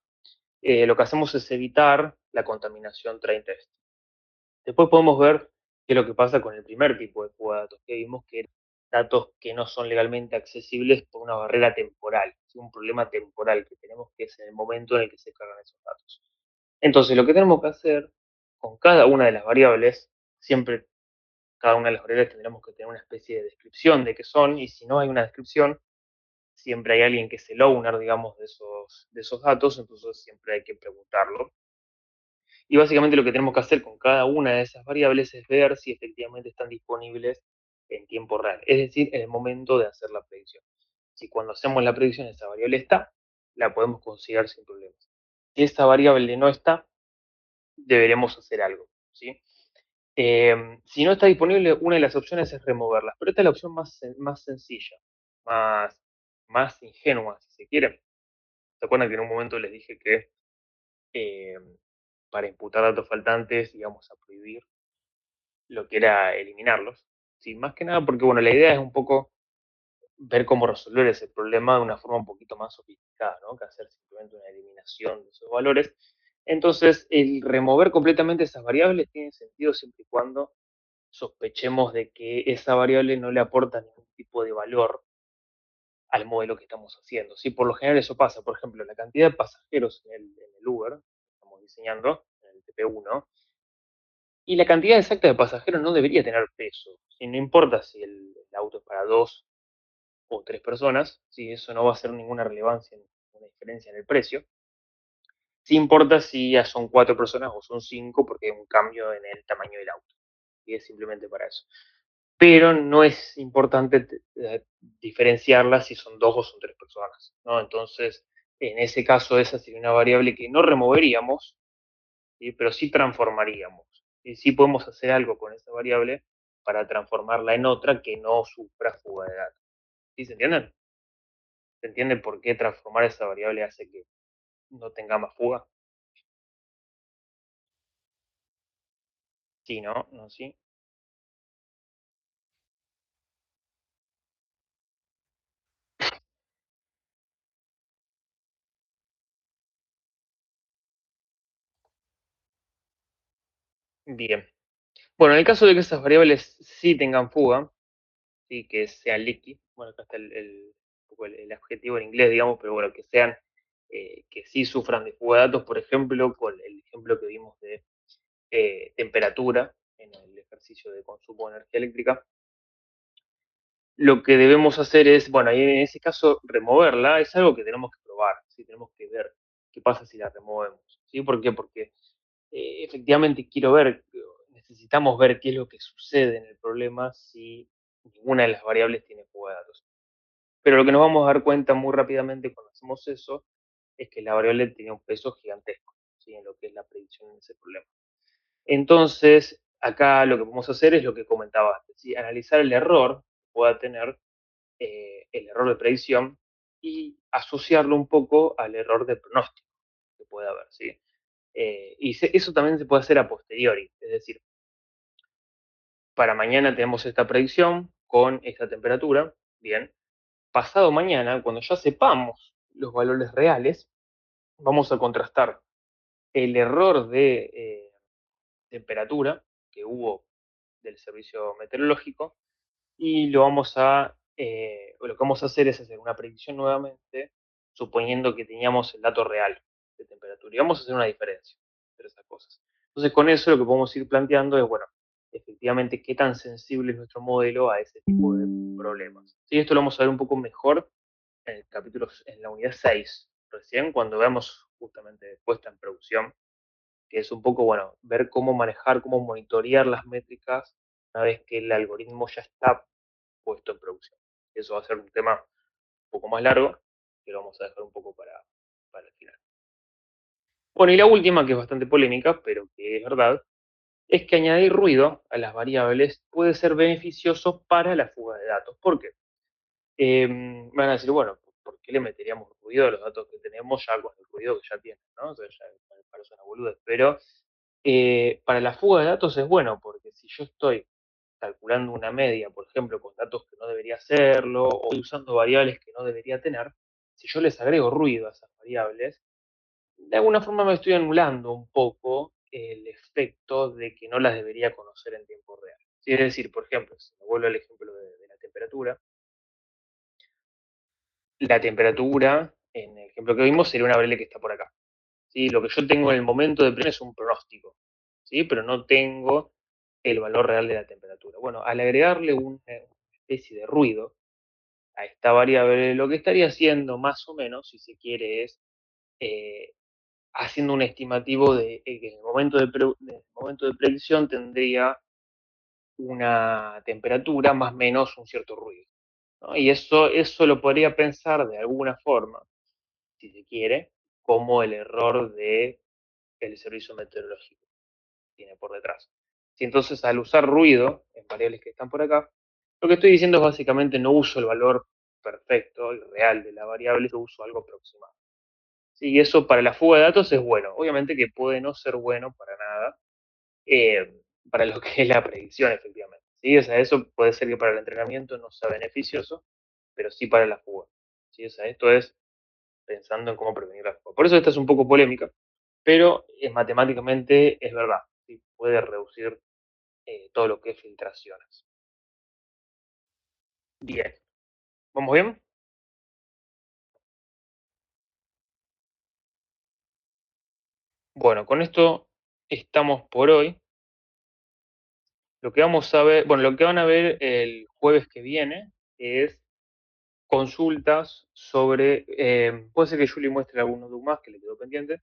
lo que hacemos es evitar la contaminación train test. Después podemos ver qué es lo que pasa con el primer tipo de fuga de datos, que vimos que eran datos que no son legalmente accesibles por una barrera temporal, ¿sí? Un problema temporal que tenemos, que es en el momento en el que se cargan esos datos. Entonces, lo que tenemos que hacer con cada una de las variables, siempre cada una de las variables tendremos que tener una especie de descripción de qué son, y si no hay una descripción, siempre hay alguien que es el owner, digamos, de esos datos, entonces siempre hay que preguntarlo. Y básicamente lo que tenemos que hacer con cada una de esas variables es ver si efectivamente están disponibles en tiempo real, es decir, en el momento de hacer la predicción. Si cuando hacemos la predicción esa variable está, la podemos considerar sin problemas. Si esa variable no está, deberemos hacer algo, ¿sí? Si no está disponible, una de las opciones es removerlas, pero esta es la opción más sencilla, más, más ingenua, si se quiere. ¿Se acuerdan que en un momento les dije que eh, para imputar datos faltantes íbamos a prohibir lo que era eliminarlos? Sí, más que nada porque, bueno, la idea es un poco ver cómo resolver ese problema de una forma un poquito más sofisticada, ¿no? Que hacer simplemente una eliminación de esos valores. Entonces, el remover completamente esas variables tiene sentido siempre y cuando sospechemos de que esa variable no le aporta ningún tipo de valor al modelo que estamos haciendo. ¿Sí? Por lo general eso pasa, por ejemplo, la cantidad de pasajeros en el Uber que estamos diseñando, en el TP1, y la cantidad exacta de pasajeros no debería tener peso. ¿Sí? No importa si el auto es para 2 o 3 personas, ¿sí? Eso no va a hacer ninguna relevancia, ninguna diferencia en el precio. Sí importa si ya son 4 personas o son 5, porque hay un cambio en el tamaño del auto. Y es simplemente para eso. Pero no es importante diferenciarlas si son 2 o son 3 personas, ¿no? Entonces, en ese caso, esa sería una variable que no removeríamos, ¿sí? Pero sí transformaríamos. Y sí podemos hacer algo con esa variable para transformarla en otra que no sufra fuga de datos. ¿Sí se entienden? ¿Se entiende por qué transformar esa variable hace que no tenga más fuga? Sí, ¿no? ¿No? ¿Sí? Bien. Bueno, en el caso de que esas variables sí tengan fuga, ¿sí? Que sean leaky. Bueno, acá está un poco el adjetivo en inglés, digamos, pero bueno, que sean, que sí sufran de fuga de datos, por ejemplo, con el ejemplo que vimos de temperatura en el ejercicio de consumo de energía eléctrica. Lo que debemos hacer es, bueno, en ese caso, removerla, es algo que tenemos que probar, ¿sí? Tenemos que ver qué pasa si la removemos, ¿sí? ¿Por qué? Porque efectivamente quiero ver, necesitamos ver qué es lo que sucede en el problema si ninguna de las variables tiene fuga de datos. Pero lo que nos vamos a dar cuenta muy rápidamente cuando hacemos eso es que la variable tiene un peso gigantesco, ¿sí? En lo que es la predicción de ese problema. Entonces, acá lo que vamos a hacer es lo que comentaba antes, ¿sí? Analizar el error que pueda tener el error de predicción y asociarlo un poco al error de pronóstico que puede haber, ¿sí? Eso también se puede hacer a posteriori, es decir, para mañana tenemos esta predicción con esta temperatura, bien, pasado mañana, cuando ya sepamos los valores reales, vamos a contrastar el error de temperatura que hubo del servicio meteorológico y lo que vamos a hacer es hacer una predicción nuevamente, suponiendo que teníamos el dato real de temperatura. Y vamos a hacer una diferencia entre esas cosas. Entonces, con eso lo que podemos ir planteando es, bueno, efectivamente, qué tan sensible es nuestro modelo a ese tipo de problemas. ¿Sí? Esto lo vamos a ver un poco mejor en el capítulo, en la unidad 6, recién, cuando veamos justamente puesta en producción, que es un poco, bueno, ver cómo manejar, cómo monitorear las métricas una vez que el algoritmo ya está puesto en producción. Eso va a ser un tema un poco más largo, que lo vamos a dejar un poco para el final. Bueno, y la última, que es bastante polémica, pero que es verdad, es que añadir ruido a las variables puede ser beneficioso para la fuga de datos. ¿Por qué? Van a decir, bueno, ¿por qué le meteríamos ruido a los datos que tenemos ya con el ruido que ya tienen? ¿No? O sea, ya parece una boludez. Pero para la fuga de datos es bueno, porque si yo estoy calculando una media, por ejemplo, con datos que no debería hacerlo, o usando variables que no debería tener, si yo les agrego ruido a esas variables, de alguna forma me estoy anulando un poco el efecto de que no las debería conocer en tiempo real. ¿Sí? Es decir, por ejemplo, si me vuelvo al ejemplo de la temperatura, en el ejemplo que vimos, sería una variable que está por acá. ¿Sí? Lo que yo tengo en el momento de presión es un pronóstico, ¿sí? Pero no tengo el valor real de la temperatura. Bueno, al agregarle una especie de ruido a esta variable, lo que estaría haciendo más o menos, si se quiere, es eh, haciendo un estimativo de que en el momento de predicción tendría una temperatura más o menos un cierto ruido, ¿no? Y eso lo podría pensar de alguna forma, si se quiere, como el error del servicio meteorológico que tiene por detrás. Si entonces al usar ruido en variables que están por acá, lo que estoy diciendo es básicamente no uso el valor perfecto y real de la variable, yo uso algo aproximado. Sí, y eso para la fuga de datos es bueno. Obviamente que puede no ser bueno para nada, para lo que es la predicción, efectivamente. ¿Sí? O sea, eso puede ser que para el entrenamiento no sea beneficioso, pero sí para la fuga. ¿Sí? O sea, esto es pensando en cómo prevenir la fuga. Por eso esta es un poco polémica, pero matemáticamente es verdad. ¿Sí? Puede reducir todo lo que es filtraciones. Bien. ¿Vamos bien? Bueno, con esto estamos por hoy. Lo que vamos a ver, bueno, lo que van a ver el jueves que viene es consultas sobre, puede ser que Julie muestre algunos más que le quedó pendiente,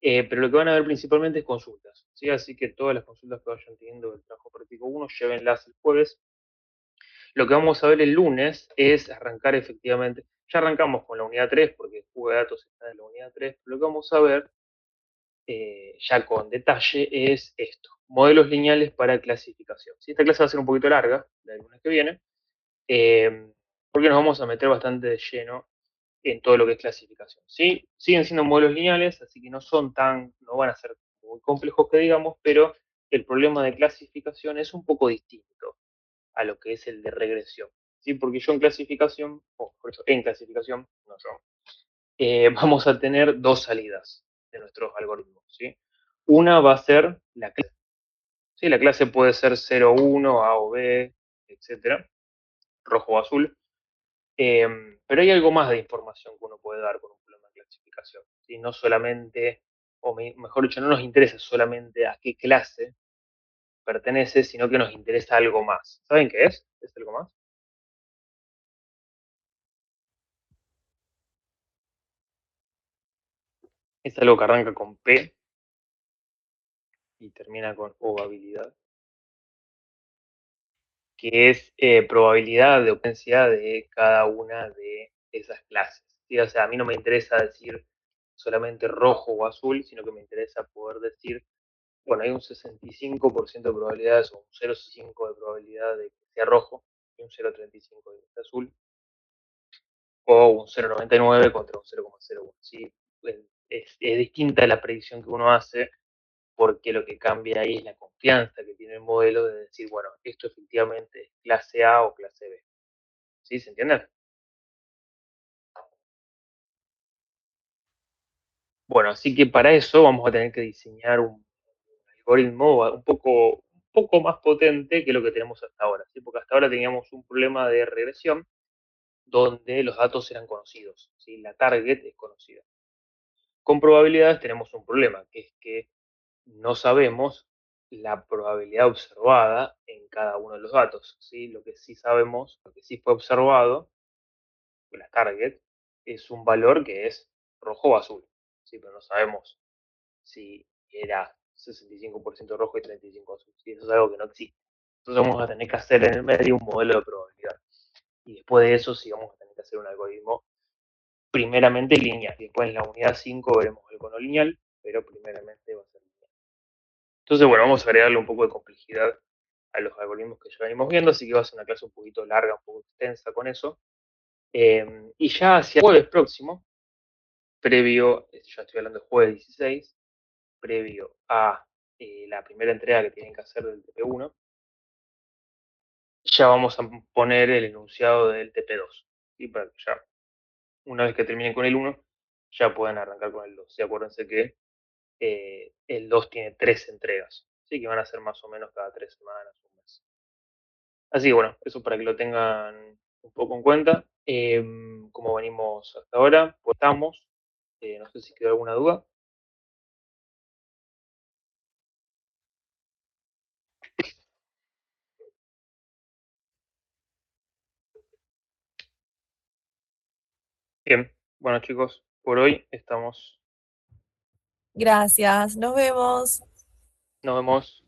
pero lo que van a ver principalmente es consultas, ¿sí? Así que todas las consultas que vayan teniendo del trabajo práctico 1, llévenlas el jueves. Lo que vamos a ver el lunes es arrancar efectivamente, ya arrancamos con la unidad 3 porque el juego de datos está en la unidad 3, pero lo que vamos a ver ya con detalle es esto, modelos lineales para clasificación. ¿Sí? Esta clase va a ser un poquito larga, la del lunes que viene, porque nos vamos a meter bastante de lleno en todo lo que es clasificación. ¿Sí? Siguen siendo modelos lineales, así que no van a ser muy complejos que digamos, pero el problema de clasificación es un poco distinto a lo que es el de regresión. ¿Sí? Porque yo en clasificación, por eso en clasificación, no yo, vamos a tener dos salidas de nuestros algoritmos. ¿Sí? Una va a ser la clase. ¿Sí? La clase puede ser 0, 1, A o B, etcétera. rojo o azul. Pero hay algo más de información que uno puede dar con un problema de clasificación. ¿Sí? No solamente, o mejor dicho, no nos interesa solamente a qué clase pertenece, sino que nos interesa algo más. ¿Saben qué es? ¿Es algo más? Es algo que arranca con P y termina con probabilidad, que es probabilidad de ocurrencia de cada una de esas clases. ¿Sí? O sea, a mí no me interesa decir solamente rojo o azul, sino que me interesa poder decir, bueno, hay un 65% de probabilidades o un 0,5 de probabilidad de que sea rojo y un 0,35 de que sea azul, o un 0,99 contra un 0,01. ¿Sí? Es distinta la predicción que uno hace porque lo que cambia ahí es la confianza que tiene el modelo de decir, bueno, esto efectivamente es clase A o clase B. ¿Sí? ¿Se entiende? Bueno, así que para eso vamos a tener que diseñar un algoritmo un poco más potente que lo que tenemos hasta ahora, ¿sí? Porque hasta ahora teníamos un problema de regresión donde los datos eran conocidos, ¿sí? La target es conocida. Con probabilidades tenemos un problema, que es que no sabemos la probabilidad observada en cada uno de los datos, ¿sí? Lo que sí sabemos, lo que sí fue observado, la target, es un valor que es rojo o azul, ¿sí? Pero no sabemos si era 65% rojo y 35% azul, ¿sí? Eso es algo que no existe. Entonces vamos a tener que hacer en el medio un modelo de probabilidad. Y después de eso sí vamos a tener que hacer un algoritmo primeramente lineal. Y después en la unidad 5 veremos algo no lineal, pero primeramente va a ser lineal. Entonces, bueno, vamos a agregarle un poco de complejidad a los algoritmos que ya venimos viendo, así que va a ser una clase un poquito larga, un poco extensa con eso. Y ya hacia el jueves próximo, previo, ya estoy hablando de jueves 16, previo a la primera entrega que tienen que hacer del TP1, ya vamos a poner el enunciado del TP2, ¿sí? Para que ya, una vez que terminen con el 1, ya puedan arrancar con el 2. ¿Sí? Acuérdense que el 2 tiene 3 entregas, ¿sí? Que van a ser más o menos cada 3 semanas, un mes. Así que bueno, eso para que lo tengan un poco en cuenta. Como venimos hasta ahora, pues estamos. No sé si quedó alguna duda. Bien, bueno chicos, por hoy estamos. Gracias, nos vemos. Nos vemos.